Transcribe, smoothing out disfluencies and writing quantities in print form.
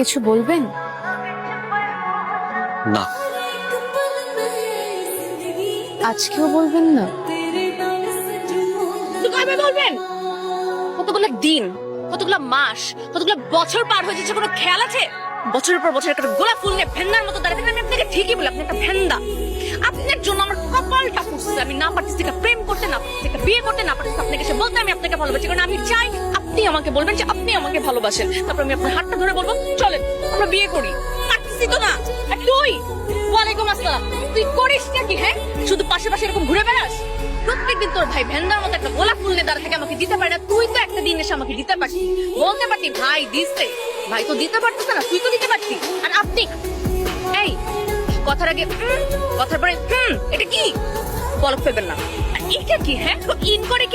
কিছু বলবেন? না। আজকেও বলবেন না? কবে বলবেন? কতগুলো দিন, কতগুলো মাস, কতগুলো বছর পার হয়ে যাচ্ছে, কোনো খেয়াল আছে? বছরের পর বছর একটা গোলাপ ফুল নিয়ে ভেন্দার মতো দাঁড়িয়ে থাকেন। আমি আপনাকে ঠিকই বলি, আপনি একটা ভেন্দা। আপনার জন্য আমার কপালটা পুড়ছে। আমি না পারতেছি একটা প্রেম করতে, না পারতেছি একটা বিয়ে করতে, না পারতেছি আপনাকে এসে বলতে আমি আপনাকে ভালোবাসি। কারণ আমি চাই আপনি আমাকে বলবেন যে আপনি আমাকে ভালোবাসেন। তারপর আমি আপনার হাতটা ধরে বলবো চলেন আমরা বিয়ে করি। পারতেছি তো না। আর তুই, ওয়ালাইকুম আসসালাম, তুই করিস নাকি? হ্যাঁ, শুধু পাশে পাশে এরকম ঘুরে বেড়াস। প্রত্যেকদিন তোর ভাই ভেন্দার মতো একটা গোলাপ ফুল নিয়ে দাঁড়া থেকে আমাকে দিতে পারে না। তুই তো একটা দিন এসে আমাকে দিতে পারতি, বলতে পারতি ভাই দিচ্ছে। ভাই তো দিতে পারতেছে না, তুই তো দিতে পারতি। আর আপনি এই কথার আগে কথার পরে এটা কি বলক ফেলবেন না। আর এটা কি? হ্যাঁ, ইন করে কি